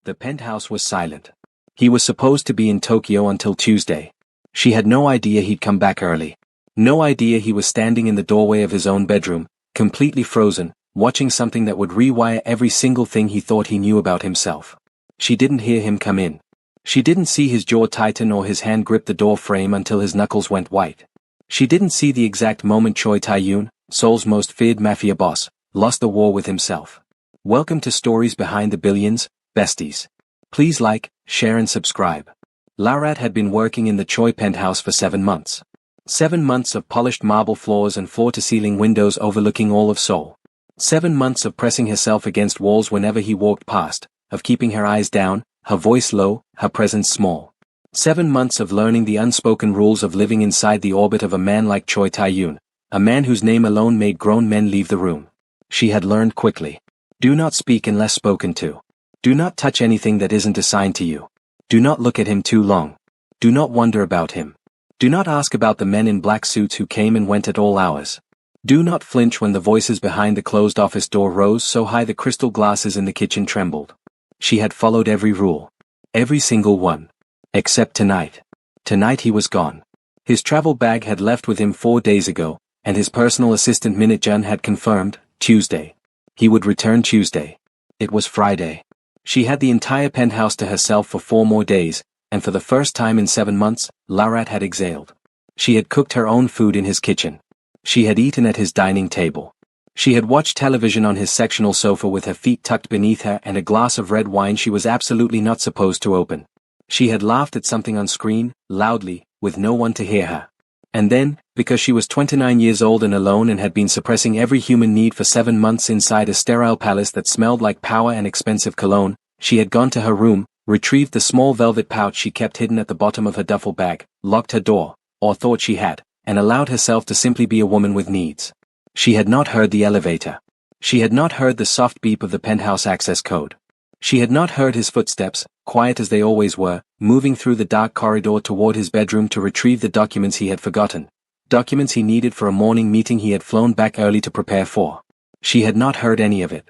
The penthouse was silent. He was supposed to be in Tokyo until Tuesday. She had no idea he'd come back early. No idea he was standing in the doorway of his own bedroom, completely frozen, watching something that would rewire every single thing he thought he knew about himself. She didn't hear him come in. She didn't see his jaw tighten or his hand grip the door frame until his knuckles went white. She didn't see the exact moment Choi Tae-yoon, Seoul's most feared mafia boss, lost the war with himself. Welcome to Stories Behind the Billions, besties. Please like, share and subscribe. Laurat had been working in the Choi penthouse for 7 months. 7 months of polished marble floors and floor-to-ceiling windows overlooking all of Seoul. 7 months of pressing herself against walls whenever he walked past, of keeping her eyes down, her voice low, her presence small. 7 months of learning the unspoken rules of living inside the orbit of a man like Choi Tae-yoon, a man whose name alone made grown men leave the room. She had learned quickly. Do not speak unless spoken to. Do not touch anything that isn't assigned to you. Do not look at him too long. Do not wonder about him. Do not ask about the men in black suits who came and went at all hours. Do not flinch when the voices behind the closed office door rose so high the crystal glasses in the kitchen trembled. She had followed every rule. Every single one. Except tonight. Tonight he was gone. His travel bag had left with him 4 days ago, and his personal assistant Minute-jun had confirmed, Tuesday. He would return Tuesday. It was Friday. She had the entire penthouse to herself for 4 more days, and for the first time in 7 months, Laurat had exhaled. She had cooked her own food in his kitchen. She had eaten at his dining table. She had watched television on his sectional sofa with her feet tucked beneath her and a glass of red wine she was absolutely not supposed to open. She had laughed at something on screen, loudly, with no one to hear her. And then, because she was 29 years old and alone and had been suppressing every human need for 7 months inside a sterile palace that smelled like power and expensive cologne, she had gone to her room, retrieved the small velvet pouch she kept hidden at the bottom of her duffel bag, locked her door, or thought she had, and allowed herself to simply be a woman with needs. She had not heard the elevator. She had not heard the soft beep of the penthouse access code. She had not heard his footsteps, quiet as they always were, moving through the dark corridor toward his bedroom to retrieve the documents he had forgotten. Documents he needed for a morning meeting he had flown back early to prepare for. She had not heard any of it.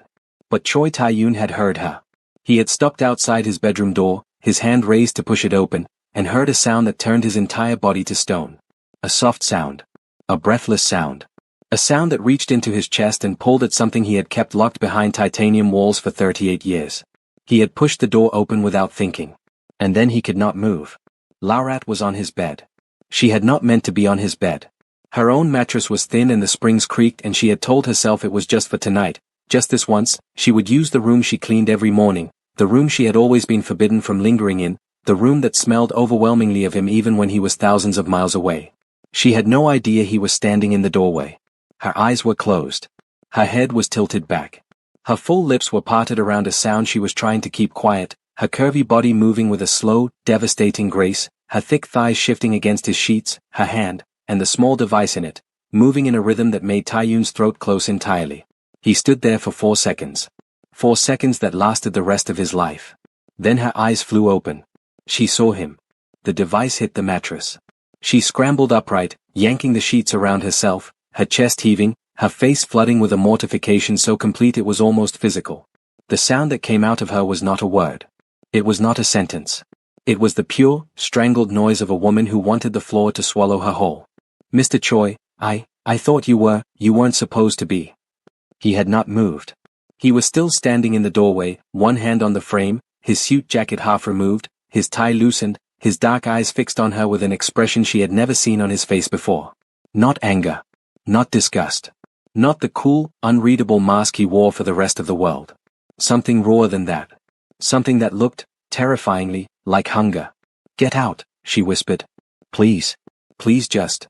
But Choi Tae-yoon had heard her. He had stopped outside his bedroom door, his hand raised to push it open, and heard a sound that turned his entire body to stone. A soft sound. A breathless sound. A sound that reached into his chest and pulled at something he had kept locked behind titanium walls for 38 years. He had pushed the door open without thinking. And then he could not move. Laurat was on his bed. She had not meant to be on his bed. Her own mattress was thin and the springs creaked, and she had told herself it was just for tonight, just this once. She would use the room she cleaned every morning, the room she had always been forbidden from lingering in, the room that smelled overwhelmingly of him even when he was thousands of miles away. She had no idea he was standing in the doorway. Her eyes were closed. Her head was tilted back. Her full lips were parted around a sound she was trying to keep quiet, her curvy body moving with a slow, devastating grace, her thick thighs shifting against his sheets, her hand, and the small device in it, moving in a rhythm that made Tae-yoon's throat close entirely. He stood there for 4 seconds. 4 seconds that lasted the rest of his life. Then her eyes flew open. She saw him. The device hit the mattress. She scrambled upright, yanking the sheets around herself, her chest heaving, her face flooding with a mortification so complete it was almost physical. The sound that came out of her was not a word. It was not a sentence. It was the pure, strangled noise of a woman who wanted the floor to swallow her whole. Mr. Choi, I thought you weren't supposed to be. He had not moved. He was still standing in the doorway, one hand on the frame, his suit jacket half removed, his tie loosened, his dark eyes fixed on her with an expression she had never seen on his face before. Not anger. Not disgust. Not the cool, unreadable mask he wore for the rest of the world. Something rawer than that. Something that looked, terrifyingly, like hunger. Get out, she whispered. Please. Please just.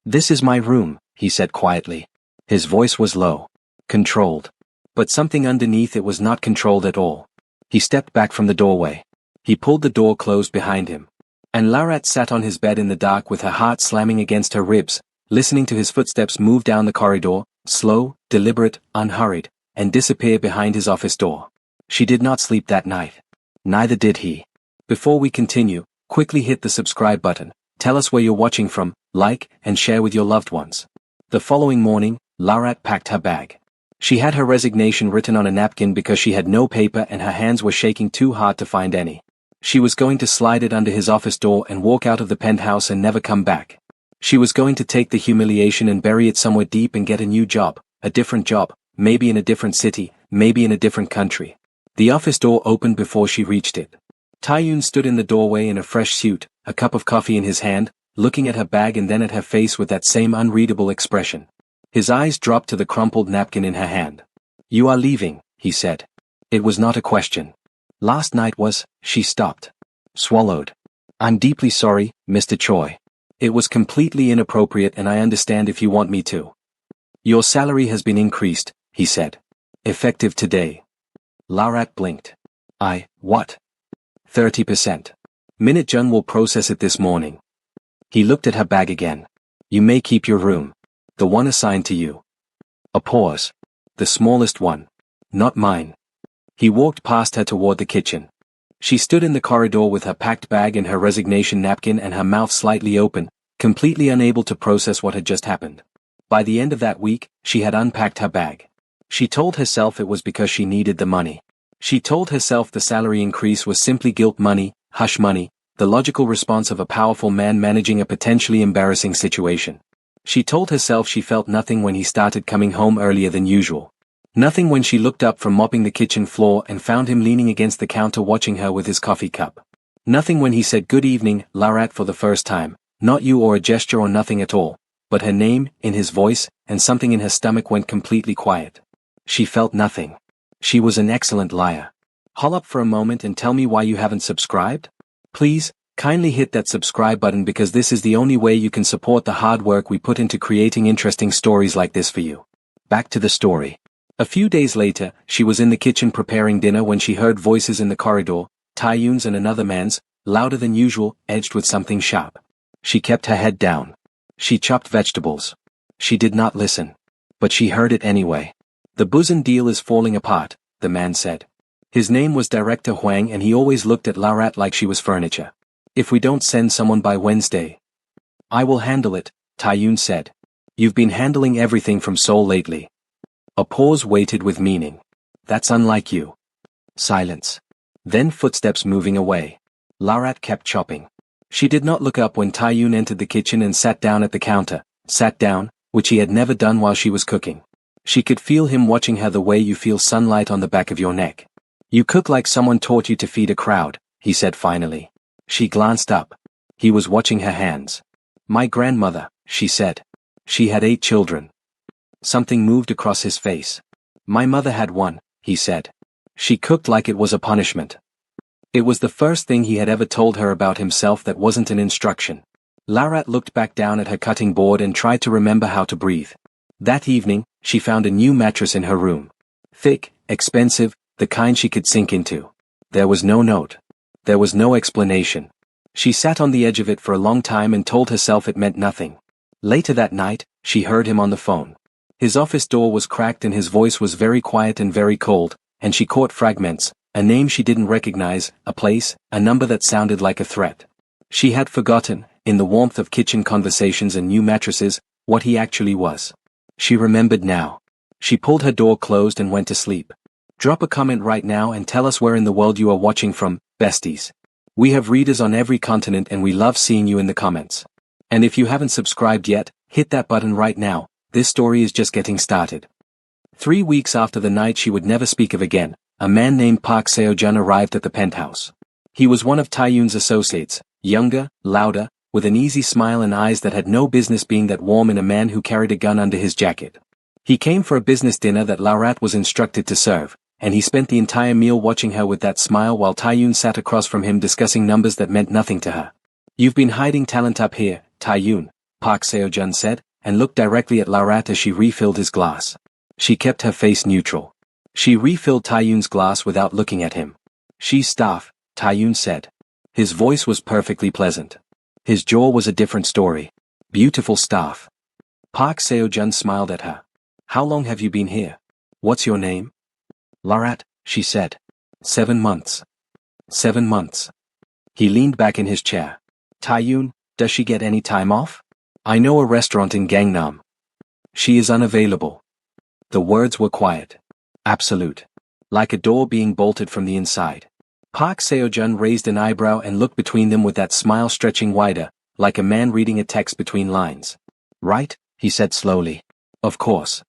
This is my room, he said quietly. His voice was low. Controlled. But something underneath it was not controlled at all. He stepped back from the doorway. He pulled the door closed behind him. And Laurat sat on his bed in the dark with her heart slamming against her ribs, listening to his footsteps move down the corridor, slow, deliberate, unhurried, and disappear behind his office door. She did not sleep that night. Neither did he. Before we continue, quickly hit the subscribe button, tell us where you're watching from, like, and share with your loved ones. The following morning, Laurat packed her bag. She had her resignation written on a napkin because she had no paper and her hands were shaking too hard to find any. She was going to slide it under his office door and walk out of the penthouse and never come back. She was going to take the humiliation and bury it somewhere deep and get a new job, a different job, maybe in a different city, maybe in a different country. The office door opened before she reached it. Taeyoon stood in the doorway in a fresh suit, a cup of coffee in his hand, looking at her bag and then at her face with that same unreadable expression. His eyes dropped to the crumpled napkin in her hand. "You are leaving," he said. It was not a question. "Last night was," she stopped. Swallowed. "I'm deeply sorry, Mr. Choi. It was completely inappropriate and I understand if you want me to." "Your salary has been increased," he said. "Effective today." Larat blinked. What? 30%. Minute-jun will process it this morning." He looked at her bag again. "You may keep your room. The one assigned to you." A pause. "The smallest one. Not mine." He walked past her toward the kitchen. She stood in the corridor with her packed bag and her resignation napkin and her mouth slightly open, completely unable to process what had just happened. By the end of that week, she had unpacked her bag. She told herself it was because she needed the money. She told herself the salary increase was simply guilt money, hush money, the logical response of a powerful man managing a potentially embarrassing situation. She told herself she felt nothing when he started coming home earlier than usual. Nothing when she looked up from mopping the kitchen floor and found him leaning against the counter watching her with his coffee cup. Nothing when he said "Good evening, Larat" for the first time, not you or a gesture or nothing at all, but her name, in his voice, and something in her stomach went completely quiet. She felt nothing. She was an excellent liar. Hold up for a moment and tell me why you haven't subscribed? Please, kindly hit that subscribe button because this is the only way you can support the hard work we put into creating interesting stories like this for you. Back to the story. A few days later, she was in the kitchen preparing dinner when she heard voices in the corridor, Taeyoon's and another man's, louder than usual, edged with something sharp. She kept her head down. She chopped vegetables. She did not listen. But she heard it anyway. "The Busan deal is falling apart," the man said. His name was Director Huang and he always looked at Larat like she was furniture. "If we don't send someone by Wednesday." "I will handle it," Taeyoon said. "You've been handling everything from Seoul lately." A pause waited with meaning. "That's unlike you." Silence. Then footsteps moving away. Larat kept chopping. She did not look up when Taeyoon entered the kitchen and sat down at the counter, which he had never done while she was cooking. She could feel him watching her the way you feel sunlight on the back of your neck. "You cook like someone taught you to feed a crowd," he said finally. She glanced up. He was watching her hands. "My grandmother," she said. "She had 8 children." Something moved across his face. "My mother had 1, he said. She cooked like it was a punishment." It was the first thing he had ever told her about himself that wasn't an instruction. Larat looked back down at her cutting board and tried to remember how to breathe. That evening, she found a new mattress in her room. Thick, expensive, the kind she could sink into. There was no note. There was no explanation. She sat on the edge of it for a long time and told herself it meant nothing. Later that night, she heard him on the phone. His office door was cracked and his voice was very quiet and very cold, and she caught fragments, a name she didn't recognize, a place, a number that sounded like a threat. She had forgotten, in the warmth of kitchen conversations and new mattresses, what he actually was. She remembered now. She pulled her door closed and went to sleep. Drop a comment right now and tell us where in the world you are watching from, besties. We have readers on every continent and we love seeing you in the comments. And if you haven't subscribed yet, hit that button right now. This story is just getting started. 3 weeks after the night she would never speak of again, a man named Park Seo-jun arrived at the penthouse. He was one of Taeyoon's associates, younger, louder, with an easy smile and eyes that had no business being that warm in a man who carried a gun under his jacket. He came for a business dinner that Larat was instructed to serve, and he spent the entire meal watching her with that smile while Taeyoon sat across from him discussing numbers that meant nothing to her. "You've been hiding talent up here, Taeyoon," Park Seo-jun said, and looked directly at Larat as she refilled his glass. She kept her face neutral. She refilled Taeyoon's glass without looking at him. "She's staff," Taeyoon said. His voice was perfectly pleasant. His jaw was a different story. "Beautiful staff." Park Seo-jun smiled at her. "How long have you been here? What's your name?" "Larat," she said. 7 months. 7 months. He leaned back in his chair. "Taeyoon, does she get any time off? I know a restaurant in Gangnam." "She is unavailable." The words were quiet. Absolute. Like a door being bolted from the inside. Park Seo-jun raised an eyebrow and looked between them with that smile stretching wider, like a man reading a text between lines. Right, he said slowly. Of course.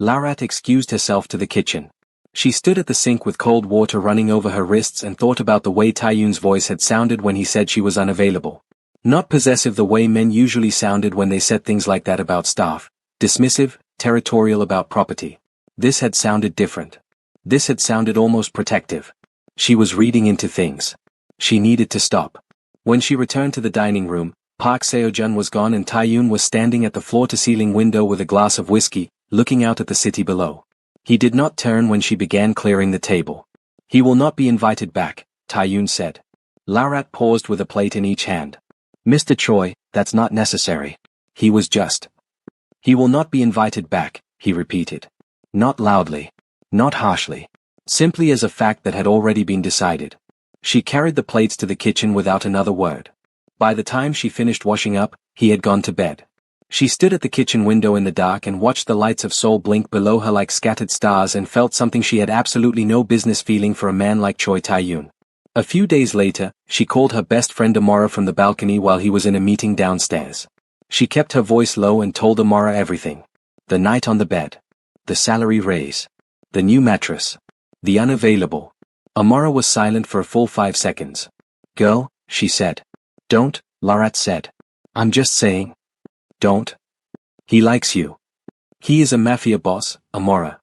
Larat excused herself to the kitchen. She stood at the sink with cold water running over her wrists and thought about the way Tae-yoon's voice had sounded when he said she was unavailable. Not possessive the way men usually sounded when they said things like that about staff, dismissive, territorial about property. This had sounded different. This had sounded almost protective. She was reading into things. She needed to stop. When she returned to the dining room, Park Seo-jun was gone and Tae-yoon was standing at the floor-to-ceiling window with a glass of whiskey, looking out at the city below. He did not turn when she began clearing the table. He will not be invited back, Tae-yoon said. Larat paused with a plate in each hand. Mr. Choi, that's not necessary. He was just. He will not be invited back, he repeated. Not loudly. Not harshly. Simply as a fact that had already been decided. She carried the plates to the kitchen without another word. By the time she finished washing up, he had gone to bed. She stood at the kitchen window in the dark and watched the lights of Seoul blink below her like scattered stars and felt something she had absolutely no business feeling for a man like Choi Tae-yoon. A few days later, she called her best friend Amara from the balcony while he was in a meeting downstairs. She kept her voice low and told Amara everything. The night on the bed. The salary raise. The new mattress. The unavailable. Amara was silent for a full 5 seconds. Girl, she said. Don't, Larat said. I'm just saying. Don't. He likes you. He is a mafia boss, Amara.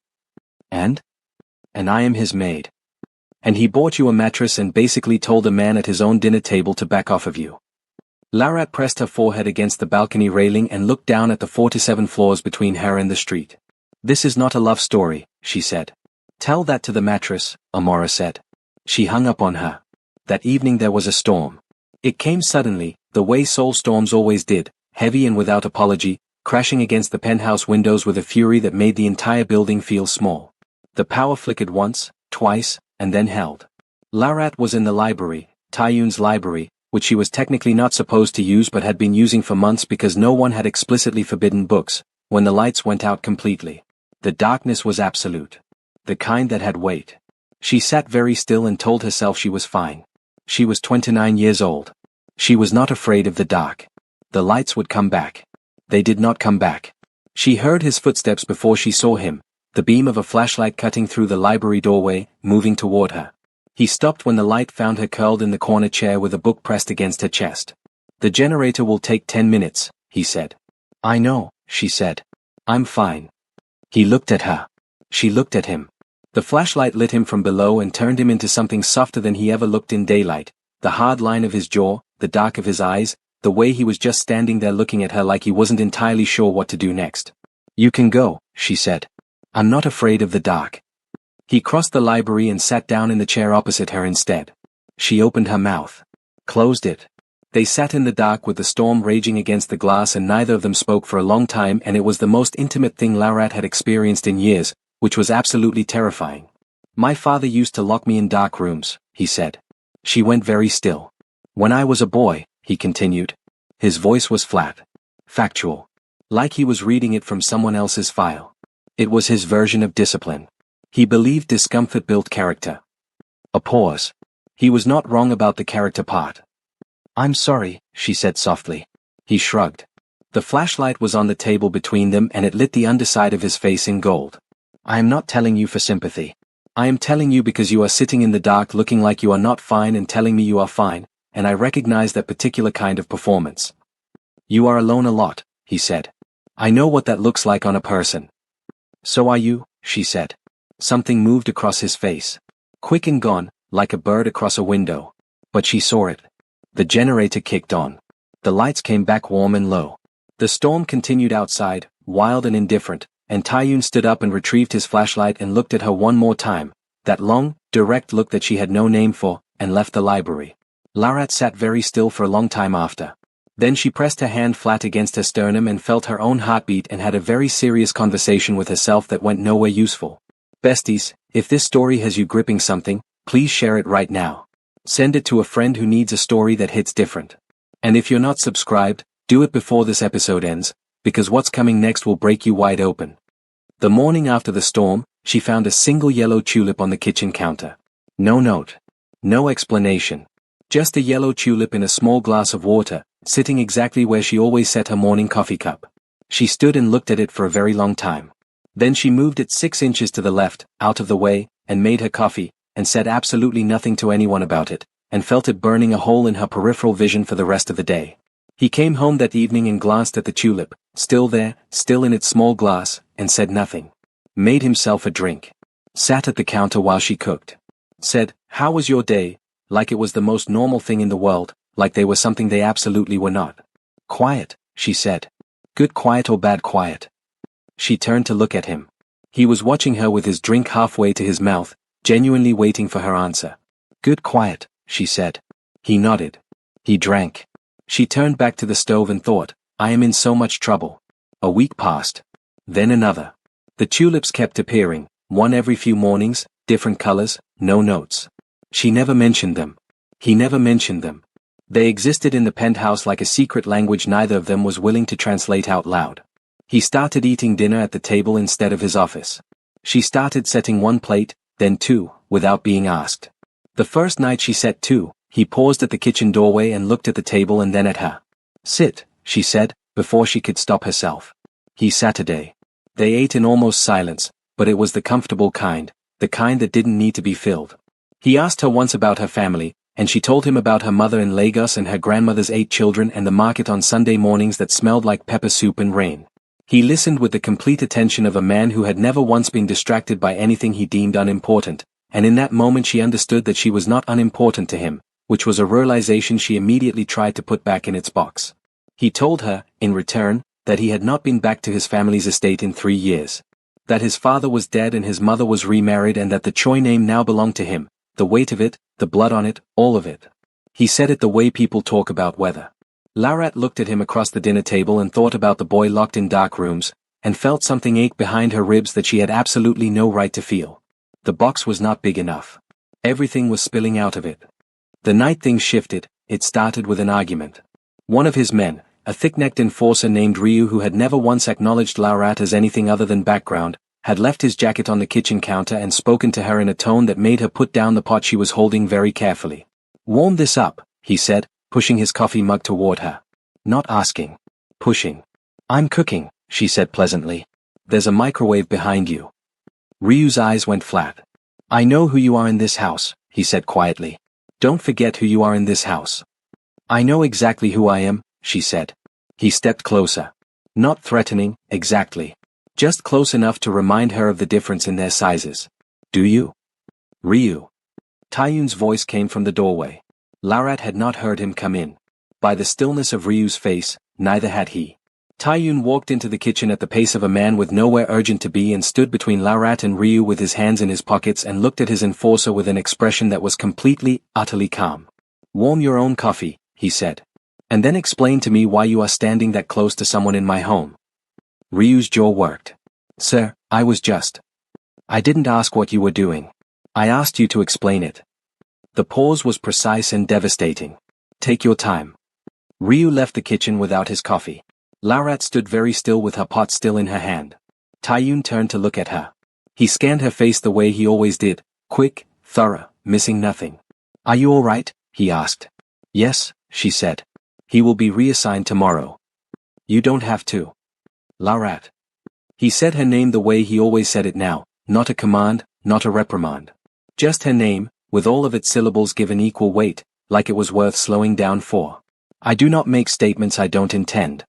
And I am his maid. And he bought you a mattress and basically told a man at his own dinner table to back off of you. Larat pressed her forehead against the balcony railing and looked down at the 47 floors between her and the street. This is not a love story, she said. Tell that to the mattress, Amara said. She hung up on her. That evening there was a storm. It came suddenly, the way Seoul storms always did, heavy and without apology, crashing against the penthouse windows with a fury that made the entire building feel small. The power flickered once, twice, and then held. Larat was in the library, Tae-yoon's library, which she was technically not supposed to use but had been using for months because no one had explicitly forbidden books, when the lights went out completely. The darkness was absolute. The kind that had weight. She sat very still and told herself she was fine. She was 29 years old. She was not afraid of the dark. The lights would come back. They did not come back. She heard his footsteps before she saw him, the beam of a flashlight cutting through the library doorway, moving toward her. He stopped when the light found her curled in the corner chair with a book pressed against her chest. The generator will take 10 minutes, he said. I know, she said. I'm fine. He looked at her. She looked at him. The flashlight lit him from below and turned him into something softer than he ever looked in daylight. The hard line of his jaw, the dark of his eyes, the way he was just standing there looking at her like he wasn't entirely sure what to do next. You can go, she said. I'm not afraid of the dark. He crossed the library and sat down in the chair opposite her instead. She opened her mouth. Closed it. They sat in the dark with the storm raging against the glass and neither of them spoke for a long time and it was the most intimate thing Larat had experienced in years, which was absolutely terrifying. My father used to lock me in dark rooms, he said. She went very still. When I was a boy, he continued. His voice was flat. Factual. Like he was reading it from someone else's file. It was his version of discipline. He believed discomfort built character. A pause. He was not wrong about the character part. I'm sorry, she said softly. He shrugged. The flashlight was on the table between them and it lit the underside of his face in gold. I am not telling you for sympathy. I am telling you because you are sitting in the dark looking like you are not fine and telling me you are fine, and I recognize that particular kind of performance. You are alone a lot, he said. I know what that looks like on a person. So are you, she said. Something moved across his face. Quick and gone, like a bird across a window. But she saw it. The generator kicked on. The lights came back warm and low. The storm continued outside, wild and indifferent, and Tae-yoon stood up and retrieved his flashlight and looked at her one more time, that long, direct look that she had no name for, and left the library. Larat sat very still for a long time after. Then she pressed her hand flat against her sternum and felt her own heartbeat and had a very serious conversation with herself that went nowhere useful. Besties, if this story has you gripping something, please share it right now. Send it to a friend who needs a story that hits different. And if you're not subscribed, do it before this episode ends, because what's coming next will break you wide open. The morning after the storm, she found a single yellow tulip on the kitchen counter. No note. No explanation. Just a yellow tulip in a small glass of water, sitting exactly where she always set her morning coffee cup. She stood and looked at it for a very long time. Then she moved it 6 inches to the left, out of the way, and made her coffee, and said absolutely nothing to anyone about it, and felt it burning a hole in her peripheral vision for the rest of the day. He came home that evening and glanced at the tulip, still there, still in its small glass, and said nothing. Made himself a drink. Sat at the counter while she cooked. Said, "How was your day?" like it was the most normal thing in the world, like they were something they absolutely were not. "Quiet," she said. "Good quiet or bad quiet?" She turned to look at him. He was watching her with his drink halfway to his mouth, genuinely waiting for her answer. "Good quiet," she said. He nodded. He drank. She turned back to the stove and thought, "I am in so much trouble." A week passed. Then another. The tulips kept appearing, one every few mornings, different colors, no notes. She never mentioned them. He never mentioned them. They existed in the penthouse like a secret language neither of them was willing to translate out loud. He started eating dinner at the table instead of his office. She started setting 1 plate, then 2, without being asked. The first night she set 2, he paused at the kitchen doorway and looked at the table and then at her. "Sit," she said, before she could stop herself. He sat a day. They ate in almost silence, but it was the comfortable kind, the kind that didn't need to be filled. He asked her once about her family, and she told him about her mother in Lagos and her grandmother's 8 children and the market on Sunday mornings that smelled like pepper soup and rain. He listened with the complete attention of a man who had never once been distracted by anything he deemed unimportant, and in that moment she understood that she was not unimportant to him, which was a realization she immediately tried to put back in its box. He told her, in return, that he had not been back to his family's estate in 3 years. That his father was dead and his mother was remarried and that the Choi name now belonged to him, the weight of it, the blood on it, all of it. He said it the way people talk about weather. Laurat looked at him across the dinner table and thought about the boy locked in dark rooms, and felt something ache behind her ribs that she had absolutely no right to feel. The box was not big enough. Everything was spilling out of it. The night things shifted, it started with an argument. One of his men, a thick-necked enforcer named Ryu who had never once acknowledged Laurat as anything other than background, had left his jacket on the kitchen counter and spoken to her in a tone that made her put down the pot she was holding very carefully. "Warm this up," he said, pushing his coffee mug toward her. Not asking. Pushing. "I'm cooking," she said pleasantly. "There's a microwave behind you." Ryu's eyes went flat. "I know who you are in this house," he said quietly. "Don't forget who you are in this house." "I know exactly who I am," she said. He stepped closer. Not threatening, exactly. Just close enough to remind her of the difference in their sizes. "Do you?" "Ryu." Taeyun's voice came from the doorway. Laurat had not heard him come in. By the stillness of Ryu's face, neither had he. Taeyun walked into the kitchen at the pace of a man with nowhere urgent to be and stood between Laurat and Ryu with his hands in his pockets and looked at his enforcer with an expression that was completely, utterly calm. "Warm your own coffee," he said. "And then explain to me why you are standing that close to someone in my home." Ryu's jaw worked. "Sir, I didn't ask what you were doing. I asked you to explain it." The pause was precise and devastating. "Take your time." Ryu left the kitchen without his coffee. Laurat stood very still with her pot still in her hand. Taeyun turned to look at her. He scanned her face the way he always did, quick, thorough, missing nothing. "Are you all right?" he asked. "Yes," she said. "He will be reassigned tomorrow." "You don't have to." "Laurat." He said her name the way he always said it now, not a command, not a reprimand. Just her name, with all of its syllables given equal weight, like it was worth slowing down for. "I do not make statements I don't intend."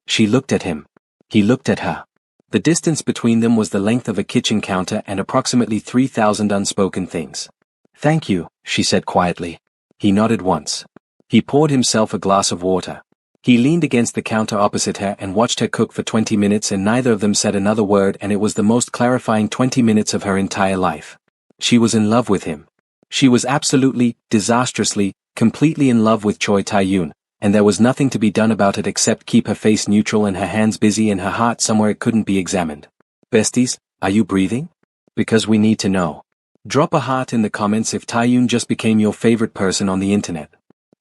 She looked at him. He looked at her. The distance between them was the length of a kitchen counter and approximately 3,000 unspoken things. "Thank you," she said quietly. He nodded once. He poured himself a glass of water. He leaned against the counter opposite her and watched her cook for 20 minutes and neither of them said another word and it was the most clarifying 20 minutes of her entire life. She was in love with him. She was absolutely, disastrously, completely in love with Choi Taeyun, and there was nothing to be done about it except keep her face neutral and her hands busy and her heart somewhere it couldn't be examined. Besties, are you breathing? Because we need to know. Drop a heart in the comments if Taeyun just became your favorite person on the internet.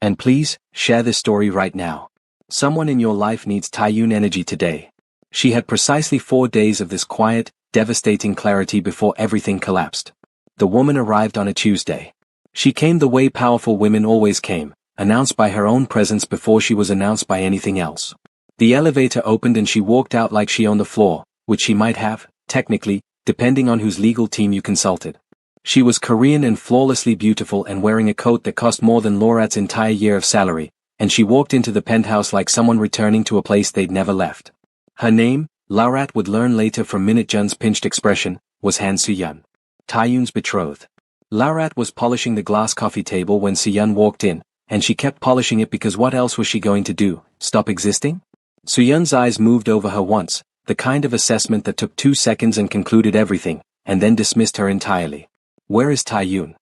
And please, share this story right now. Someone in your life needs Taeyun energy today. She had precisely 4 days of this quiet, devastating clarity before everything collapsed. The woman arrived on a Tuesday. She came the way powerful women always came, announced by her own presence before she was announced by anything else. The elevator opened and she walked out like she owned the floor, which she might have, technically, depending on whose legal team you consulted. She was Korean and flawlessly beautiful and wearing a coat that cost more than Laurat's entire year of salary, and she walked into the penthouse like someone returning to a place they'd never left. Her name, Laurat would learn later from Minute Jun's pinched expression, was Han Soo-yeon, Taeyoon's betrothed. Laurat was polishing the glass coffee table when Soo-yeon walked in, and she kept polishing it because what else was she going to do, stop existing? Soo-yeon's eyes moved over her once, the kind of assessment that took 2 seconds and concluded everything, and then dismissed her entirely. Where is Taeyoon?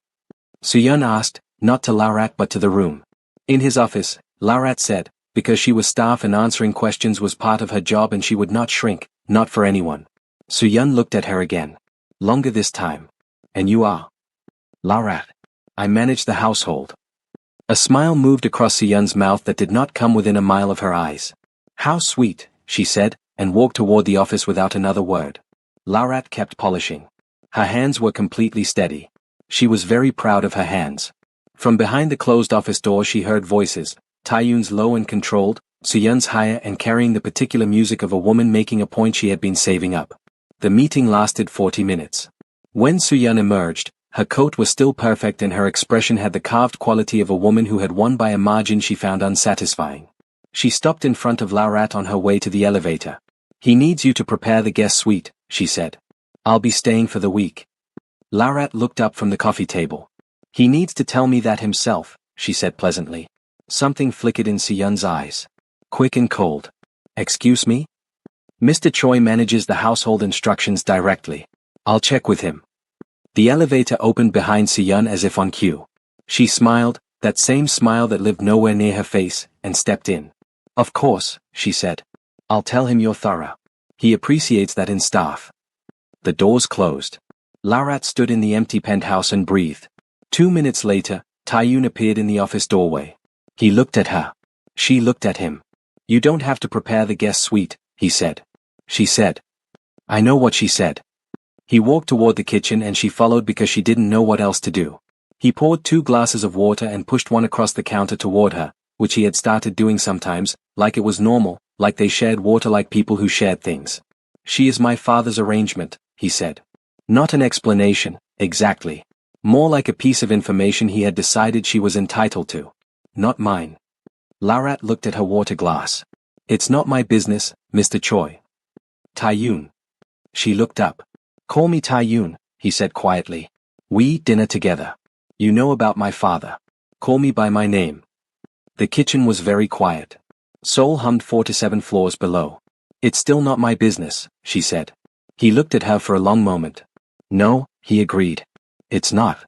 Soo-yeon asked, not to Laurat but to the room. In his office, Laurat said, because she was staff and answering questions was part of her job and she would not shrink, not for anyone. Soo-yeon looked at her again. Longer this time. And you are? Laurat. I manage the household. A smile moved across Soo-yeon's mouth that did not come within a mile of her eyes. How sweet, she said, and walked toward the office without another word. Laurat kept polishing. Her hands were completely steady. She was very proud of her hands. From behind the closed office door she heard voices, Taeyoon's low and controlled, Soo-yeon's higher and carrying the particular music of a woman making a point she had been saving up. The meeting lasted 40 minutes. When Soo-yeon emerged, her coat was still perfect and her expression had the carved quality of a woman who had won by a margin she found unsatisfying. She stopped in front of Laurat on her way to the elevator. He needs you to prepare the guest suite, she said. I'll be staying for the week. Laurat looked up from the coffee table. He needs to tell me that himself, she said pleasantly. Something flickered in Soo-yeon's eyes. Quick and cold. Excuse me? Mr. Choi manages the household instructions directly. I'll check with him. The elevator opened behind Soo-yeon as if on cue. She smiled, that same smile that lived nowhere near her face, and stepped in. Of course, she said. I'll tell him you're thorough. He appreciates that in staff. The doors closed. Laurat stood in the empty penthouse and breathed. 2 minutes later, Taeyoon appeared in the office doorway. He looked at her. She looked at him. You don't have to prepare the guest suite, he said. She said. I know what she said. He walked toward the kitchen and she followed because she didn't know what else to do. He poured 2 glasses of water and pushed one across the counter toward her, which he had started doing sometimes, like it was normal, like they shared water like people who shared things. She is my father's arrangement, he said. Not an explanation, exactly. More like a piece of information he had decided she was entitled to. Not mine. Laurat looked at her water glass. It's not my business, Mr. Choi. Taeyoon. She looked up. Call me Taeyoon, he said quietly. We eat dinner together. You know about my father. Call me by my name. The kitchen was very quiet. Seoul hummed 4 to 7 floors below. It's still not my business, she said. He looked at her for a long moment. No, he agreed. It's not.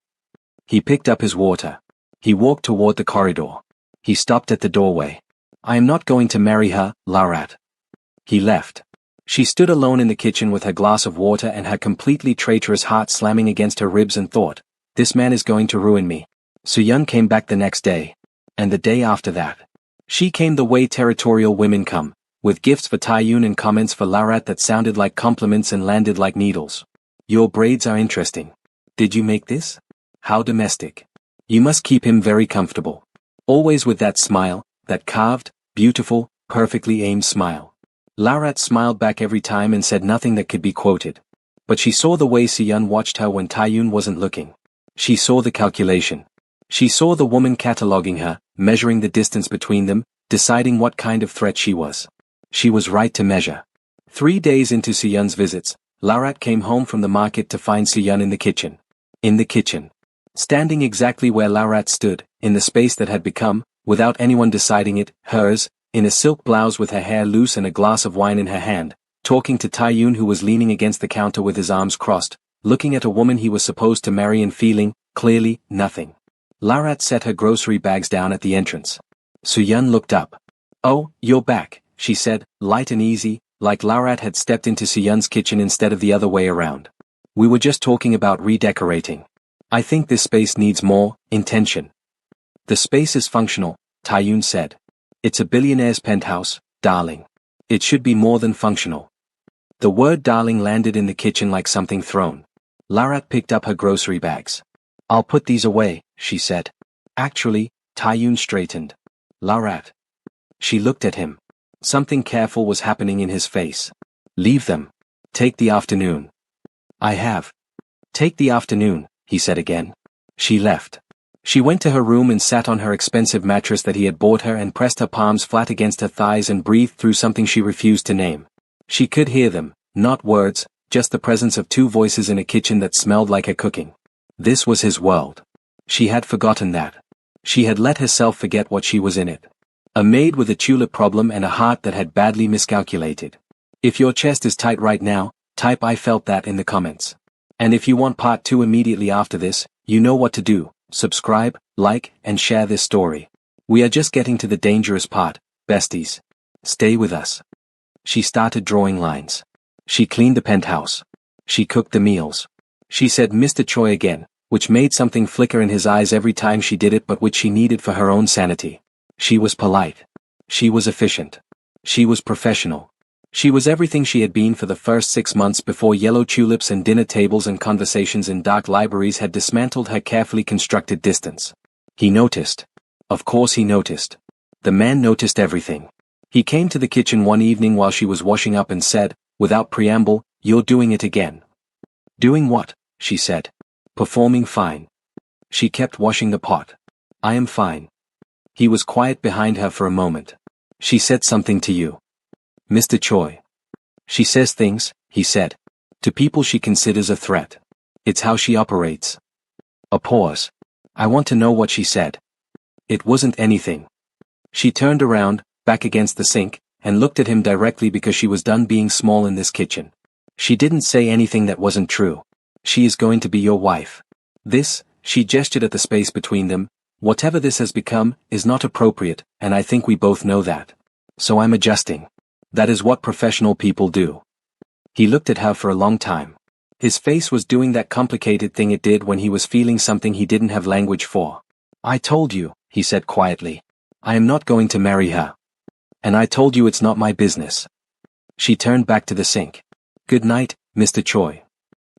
He picked up his water. He walked toward the corridor. He stopped at the doorway. I am not going to marry her, Laurat. He left. She stood alone in the kitchen with her glass of water and her completely traitorous heart slamming against her ribs and thought, this man is going to ruin me. Soo-yeon came back the next day. And the day after that. She came the way territorial women come, with gifts for Taeyoon and comments for Laurat that sounded like compliments and landed like needles. Your braids are interesting. Did you make this? How domestic. You must keep him very comfortable. Always with that smile, that carved, beautiful, perfectly aimed smile. Laurat smiled back every time and said nothing that could be quoted. But she saw the way Soo-yeon watched her when Taeyoon wasn't looking. She saw the calculation. She saw the woman cataloging her, measuring the distance between them, deciding what kind of threat she was. She was right to measure. 3 days into Soo-yeon's visits, Laurat came home from the market to find Soo-yeon in the kitchen. In the kitchen. Standing exactly where Laurat stood, in the space that had become, without anyone deciding it, hers, in a silk blouse with her hair loose and a glass of wine in her hand, talking to Taeyoon who was leaning against the counter with his arms crossed, looking at a woman he was supposed to marry and feeling, clearly, nothing. Laurat set her grocery bags down at the entrance. Soo-yeon looked up. Oh, you're back, she said, light and easy, like Laurat had stepped into Soo-yeon's kitchen instead of the other way around. We were just talking about redecorating. I think this space needs more intention. The space is functional, Taeyoon said. It's a billionaire's penthouse, darling. It should be more than functional. The word darling landed in the kitchen like something thrown. Larat picked up her grocery bags. I'll put these away, she said. Actually, Taiyun straightened. Larat. She looked at him. Something careful was happening in his face. Leave them. Take the afternoon. I have. Take the afternoon, he said again. She left. She went to her room and sat on her expensive mattress that he had bought her and pressed her palms flat against her thighs and breathed through something she refused to name. She could hear them, not words, just the presence of two voices in a kitchen that smelled like her cooking. This was his world. She had forgotten that. She had let herself forget what she was in it. A maid with a tulip problem and a heart that had badly miscalculated. If your chest is tight right now, type I felt that in the comments. And if you want part 2 immediately after this, you know what to do. Subscribe, like, and share this story. We are just getting to the dangerous part, besties. Stay with us. She started drawing lines. She cleaned the penthouse. She cooked the meals. She said Mr. Choi again, which made something flicker in his eyes every time she did it but which she needed for her own sanity. She was polite. She was efficient. She was professional. She was everything she had been for the first 6 months before yellow tulips and dinner tables and conversations in dark libraries had dismantled her carefully constructed distance. He noticed. Of course he noticed. The man noticed everything. He came to the kitchen one evening while she was washing up and said, without preamble, "You're doing it again." "Doing what?" she said. "Performing fine." She kept washing the pot. "I am fine." He was quiet behind her for a moment. "She said something to you." "Mr. Choi." "She says things," he said, "to people she considers a threat. It's how she operates." A pause. "I want to know what she said." "It wasn't anything." She turned around, back against the sink, and looked at him directly because she was done being small in this kitchen. "She didn't say anything that wasn't true. She is going to be your wife. This," she gestured at the space between them, "whatever this has become, is not appropriate, and I think we both know that. So I'm adjusting. That is what professional people do." He looked at her for a long time. His face was doing that complicated thing it did when he was feeling something he didn't have language for. "I told you," he said quietly. "I am not going to marry her. And I told you it's not my business." She turned back to the sink. "Good night, Mr. Choi."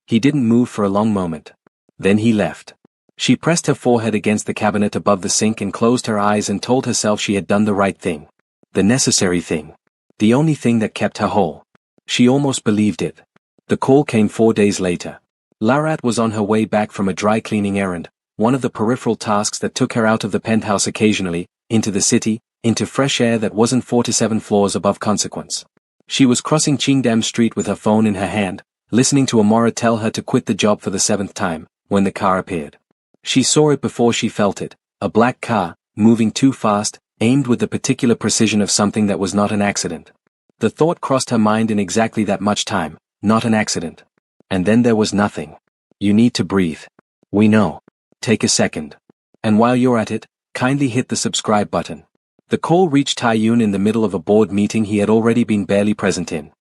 He didn't move for a long moment. Then he left. She pressed her forehead against the cabinet above the sink and closed her eyes and told herself she had done the right thing. The necessary thing. The only thing that kept her whole. She almost believed it. The call came 4 days later. Larat was on her way back from a dry cleaning errand, one of the peripheral tasks that took her out of the penthouse occasionally, into the city, into fresh air that wasn't 4 to 7 floors above consequence. She was crossing Qingdam Street with her phone in her hand, listening to Amora tell her to quit the job for the 7th time, when the car appeared. She saw it before she felt it, a black car, moving too fast, aimed with the particular precision of something that was not an accident. The thought crossed her mind in exactly that much time, not an accident. And then there was nothing. You need to breathe. We know. Take a second. And while you're at it, kindly hit the subscribe button. The call reached Taiyun in the middle of a board meeting he had already been barely present in.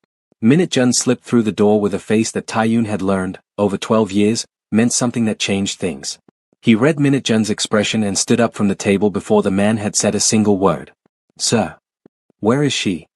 Minute-jun slipped through the door with a face that Taiyun had learned, over 12 years, meant something that changed things. He read Minute-jun's expression and stood up from the table before the man had said a single word. "Sir." "Where is she?"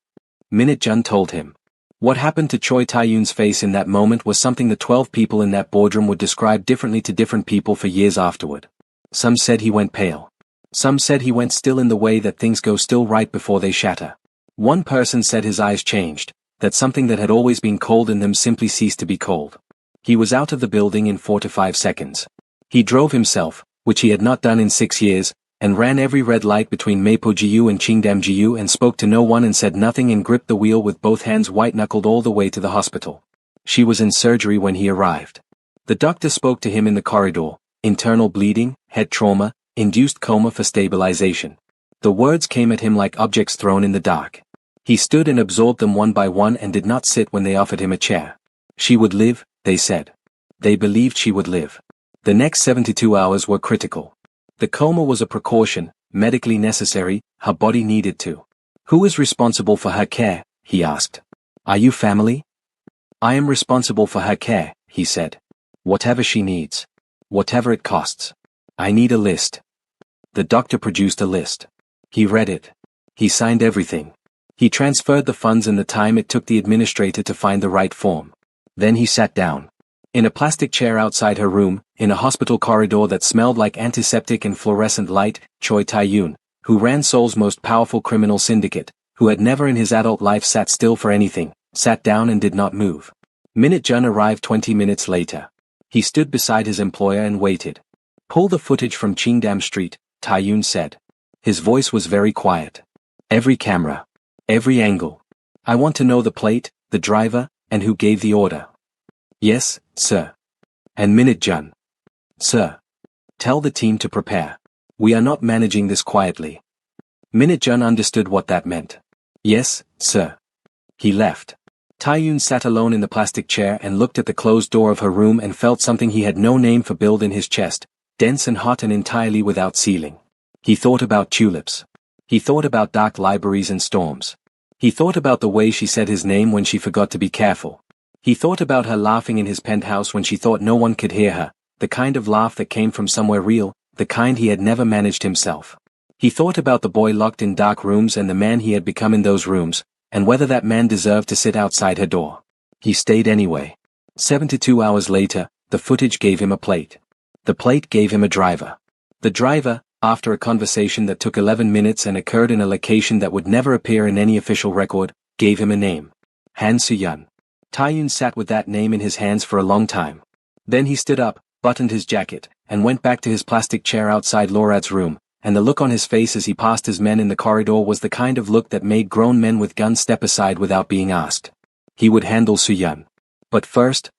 Minute-jun told him. What happened to Choi Taiyun's face in that moment was something the 12 people in that boardroom would describe differently to different people for years afterward. Some said he went pale. Some said he went still in the way that things go still right before they shatter. One person said his eyes changed, that something that had always been cold in them simply ceased to be cold. He was out of the building in 4 to 5 seconds. He drove himself, which he had not done in 6 years, and ran every red light between Mapo-gu and Qingdam-gu and spoke to no one and said nothing and gripped the wheel with both hands white-knuckled all the way to the hospital. She was in surgery when he arrived. The doctor spoke to him in the corridor, internal bleeding, head trauma, induced coma for stabilization. The words came at him like objects thrown in the dark. He stood and absorbed them one by one and did not sit when they offered him a chair. She would live, they said. They believed she would live. The next 72 hours were critical. The coma was a precaution, medically necessary, her body needed to. "Who is responsible for her care?" he asked. "Are you family?" "I am responsible for her care," he said. "Whatever she needs. Whatever it costs. I need a list." The doctor produced a list. He read it. He signed everything. He transferred the funds in the time it took the administrator to find the right form. Then he sat down. In a plastic chair outside her room, in a hospital corridor that smelled like antiseptic and fluorescent light, Choi Tae-yoon, who ran Seoul's most powerful criminal syndicate, who had never in his adult life sat still for anything, sat down and did not move. Minute Jun arrived 20 minutes later. He stood beside his employer and waited. "Pull the footage from Qingdam Street," Tae-yoon said. His voice was very quiet. "Every camera. Every angle. I want to know the plate, the driver, and who gave the order." "Yes, sir." "And Minute Jun." "Sir. Tell the team to prepare. We are not managing this quietly." Minute Jun understood what that meant. "Yes, sir." He left. Tae-yoon sat alone in the plastic chair and looked at the closed door of her room and felt something he had no name for build in his chest, dense and hot and entirely without ceiling. He thought about tulips. He thought about dark libraries and storms. He thought about the way she said his name when she forgot to be careful. He thought about her laughing in his penthouse when she thought no one could hear her, the kind of laugh that came from somewhere real, the kind he had never managed himself. He thought about the boy locked in dark rooms and the man he had become in those rooms, and whether that man deserved to sit outside her door. He stayed anyway. 72 hours later, the footage gave him a plate. The plate gave him a driver. The driver, after a conversation that took 11 minutes and occurred in a location that would never appear in any official record, gave him a name. Han Soo-yeon. Tae-yoon sat with that name in his hands for a long time. Then he stood up, buttoned his jacket, and went back to his plastic chair outside Lorad's room, and the look on his face as he passed his men in the corridor was the kind of look that made grown men with guns step aside without being asked. He would handle Soo-yeon. But first,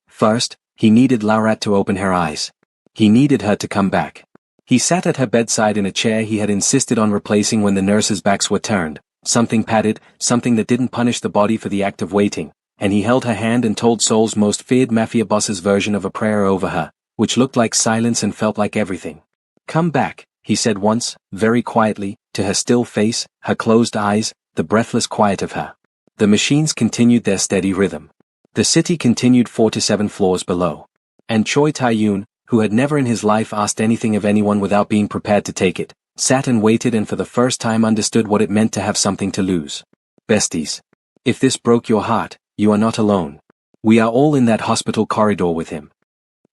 he needed Laurat to open her eyes. He needed her to come back. He sat at her bedside in a chair he had insisted on replacing when the nurses' backs were turned, something padded, something that didn't punish the body for the act of waiting, and he held her hand and told Seoul's most feared mafia boss's version of a prayer over her, which looked like silence and felt like everything. "Come back," he said once, very quietly, to her still face, her closed eyes, the breathless quiet of her. The machines continued their steady rhythm. The city continued 4 to 7 floors below. And Choi Tae-yoon, who had never in his life asked anything of anyone without being prepared to take it, sat and waited and for the first time understood what it meant to have something to lose. Besties. If this broke your heart, you are not alone. We are all in that hospital corridor with him.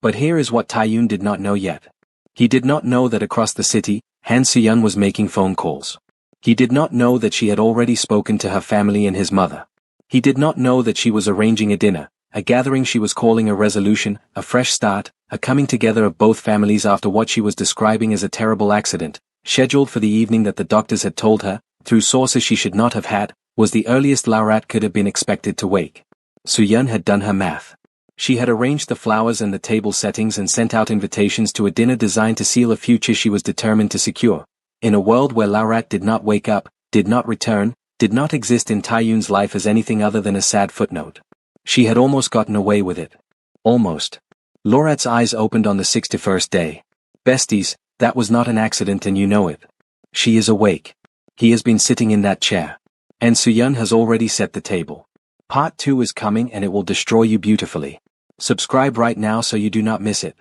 But here is what Tae-yoon did not know yet. He did not know that across the city, Han Soo-yeon was making phone calls. He did not know that she had already spoken to her family and his mother. He did not know that she was arranging a dinner, a gathering she was calling a resolution, a fresh start, a coming together of both families after what she was describing as a terrible accident, scheduled for the evening that the doctors had told her, through sources she should not have had, was the earliest Laurat could have been expected to wake. Soo-yeon had done her math. She had arranged the flowers and the table settings and sent out invitations to a dinner designed to seal a future she was determined to secure. In a world where Laurat did not wake up, did not return, did not exist in Tae-yoon's life as anything other than a sad footnote. She had almost gotten away with it. Almost. Laurat's eyes opened on the 61st day. Besties, that was not an accident and you know it. She is awake. He has been sitting in that chair. And Soo-yeon has already set the table. Part 2 is coming and it will destroy you beautifully. Subscribe right now so you do not miss it.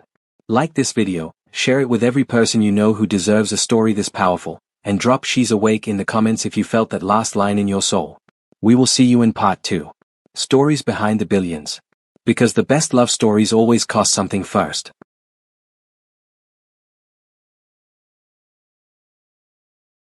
Like this video, share it with every person you know who deserves a story this powerful, and drop "She's Awake" in the comments if you felt that last line in your soul. We will see you in Part 2. Stories behind the billions. Because the best love stories always cost something first.